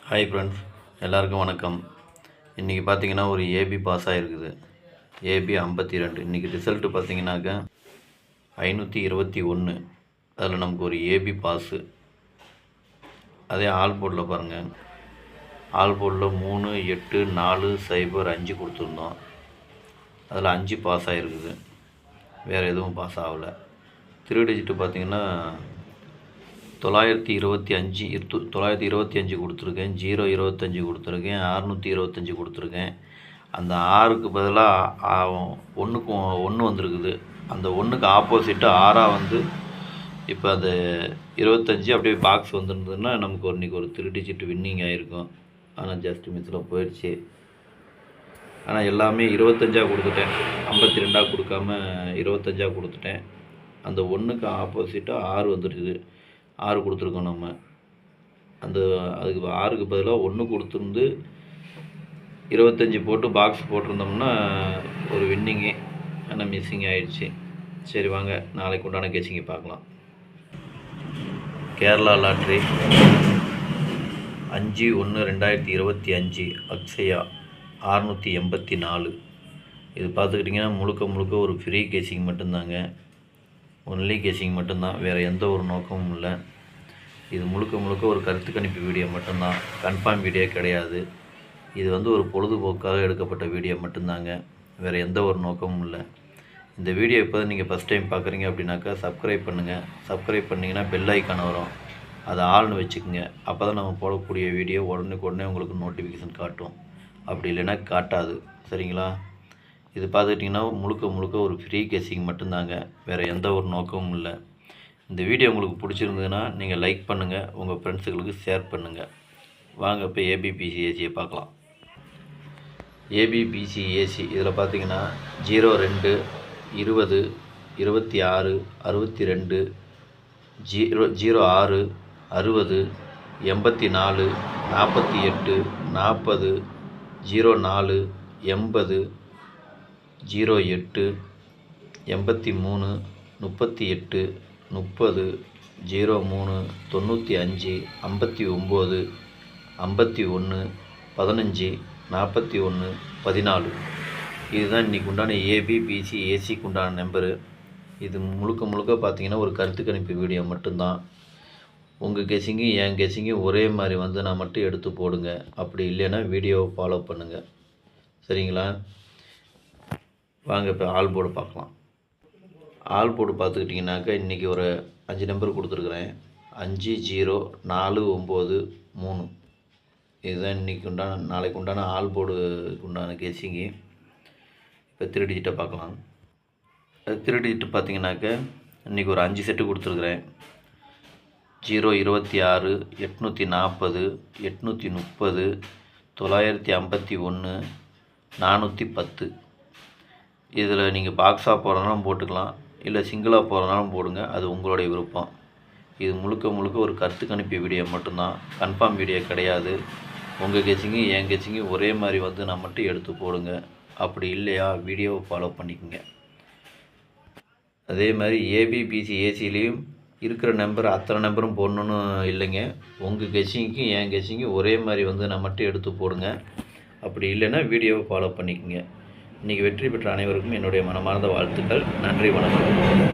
Hi friends, எல்லாருக்கும் வணக்கம். இன்றைக்கி பார்த்தீங்கன்னா ஒரு ஏபி பாஸ் ஆகிருக்குது. ஏபி 52. இன்றைக்கி ரிசல்ட்டு பார்த்தீங்கன்னாக்கா 521. அதில் நமக்கு ஒரு ஏபி பாஸு. அதே ஆல் போர்டில் பாருங்கள், ஆல் போர்டில் 3, 8, 4, 0, 5 கொடுத்துருந்தோம். அதில் 5 பாஸ் ஆகிருக்குது, வேறு எதுவும் பாஸ் ஆகலை. 3 டிஜிட்டு பார்த்தீங்கன்னா 925 கொடுத்துருக்கேன், 025 கொடுத்துருக்கேன், 625 கொடுத்துருக்கேன். அந்த 6க்கு பதிலாக 1 வந்திருக்குது. அந்த 1க்கு ஆப்போசிட்டு 6ஆக வந்து இப்போ அந்த 25 அப்படியே பாக்ஸ் வந்துருந்ததுன்னா நமக்கு இன்றைக்கி ஒரு 3 டிஜிட் வின்னிங் ஆகிருக்கும். ஆனால் ஜஸ்ட் மிஸ்ஸில் போயிடுச்சு. ஆனால் எல்லாமே 25 கொடுத்துட்டேன், 52 கொடுக்காம 25 கொடுத்துட்டேன். அந்த 1க்கு ஆப்போசிட்டாக 6 வந்துருக்குது, 6 கொடுத்துருக்கோம். நம்ம அதுக்கு 6க்கு பதிலாக 1 கொடுத்துருந்து 25 போட்டு பாக்ஸ் போட்டிருந்தோம்னா ஒரு வின்னிங்கு. ஆனால் மிஸ்ஸிங் ஆகிடுச்சு. சரி வாங்க, நாளைக்கு உண்டான கேசிங்கை பார்க்கலாம். கேரளா லாட்ரி 5/1/2025 அக்ஷயா 684. இது பார்த்துக்கிட்டிங்கன்னா முழுக்க ஒரு ஃப்ரீ கேசிங் மட்டும்தாங்க. ஒன்லி கேசிங் மட்டும்தான், வேறு எந்த ஒரு நோக்கமும் இல்லை. இது முழுக்க ஒரு கருத்து கணிப்பு வீடியோ மட்டும்தான், கன்ஃபார்ம் வீடியோ கிடையாது. இது வந்து ஒரு பொழுதுபோக்காக எடுக்கப்பட்ட வீடியோ மட்டும்தாங்க, வேறு எந்த ஒரு நோக்கமும் இல்லை. இந்த வீடியோ இப்போ நீங்கள் ஃபஸ்ட் டைம் பார்க்குறீங்க அப்படின்னாக்கா சப்ஸ்கிரைப் பண்ணுங்கள். சப்ஸ்கிரைப் பண்ணிங்கன்னா பெல் ஐக்கான் வரும், அதை ஆள்னு வச்சுக்கோங்க. அப்போ தான் நம்ம போடக்கூடிய வீடியோ உடனே உங்களுக்கு நோட்டிஃபிகேஷன் காட்டும். அப்படி இல்லைன்னா காட்டாது, சரிங்களா? இது பார்த்துக்கிட்டிங்கன்னா முழுக்க ஒரு ஃப்ரீ கேசிங் மட்டும்தாங்க, வேறு எந்த ஒரு நோக்கமும் இல்லை. இந்த வீடியோ உங்களுக்கு பிடிச்சிருந்ததுன்னா நீங்கள் லைக் பண்ணுங்கள், உங்கள் ஃப்ரெண்ட்ஸுகளுக்கு ஷேர் பண்ணுங்கள். வாங்க இப்போ ஏபிபிசிஏசியை பார்க்கலாம். ஏபிபிசிஏசி இதில் பார்த்தீங்கன்னா 02, 20, 26, 62, 06, 60, 84, 48, 40, 04, 80, 08, 83, 38, 30, 03, 95, 59, 51, 15, 41, 14. இதுதான் இன்றைக்கி உண்டான ஏபிபிசி ஏசிக்கு உண்டான நம்பரு. இது முழுக்க பார்த்தீங்கன்னா ஒரு கருத்து கணிப்பு வீடியோ மட்டும்தான். உங்கள் கெஸிங்கு என் கெஸிங்கு ஒரே மாதிரி வந்து நான் மட்டும் எடுத்து போடுங்க. அப்படி இல்லைன்னா வீடியோவை ஃபாலோ பண்ணுங்கள், சரிங்களா? வாங்க இப்போ ஆல் போர்டு பார்க்கலாம். ஆல் போர்டு பார்த்துக்கிட்டிங்கனாக்கா இன்றைக்கி ஒரு 5 நம்பர் கொடுத்துருக்குறேன். 5, 0, 4, 9, 3. இதுதான் இன்றைக்கி உண்டான, நாளைக்கு உண்டான ஆல் போர்டுக்கு உண்டான கேசிங்கு. இப்போ 3 டிஜிட்டை பார்க்கலாம். 3 டிஜிட்டு பார்த்தீங்கன்னாக்கா இன்றைக்கி ஒரு 5 செட்டு கொடுத்துருக்குறேன். 026, 840, 830, 951, 410. இதில் நீங்கள் பாக்ஸாக போகிறனாலும் போட்டுக்கலாம், இல்லை சிங்கிளாக போகிறனாலும் போடுங்க, அது உங்களுடைய விருப்பம். இது முழுக்க ஒரு கருத்து கணிப்பு வீடியோ மட்டும்தான், கன்ஃபார்ம் வீடியோ கிடையாது. உங்கள் கெஸிங்கு என் கெஸிங்கு ஒரே மாதிரி வந்து நான் மட்டும் எடுத்து போடுங்க. அப்படி இல்லையா வீடியோவை ஃபாலோ பண்ணிக்கோங்க. அதே மாதிரி ஏபிபிசி ஏசிலையும் இருக்கிற நம்பர் அத்தனை நம்பரும் போடணுன்னு இல்லைங்க. உங்கள் கெஸிங்க்கு என் கெஸிங்கு ஒரே மாதிரி வந்து நான் மட்டும் எடுத்து போடுங்க. அப்படி இல்லைன்னா வீடியோவை ஃபாலோ பண்ணிக்கோங்க. இன்றைக்கி வெற்றி பெற்ற அனைவருக்கும் என்னுடைய மனமார்ந்த வாழ்த்துக்கள். நன்றி, வணக்கம்.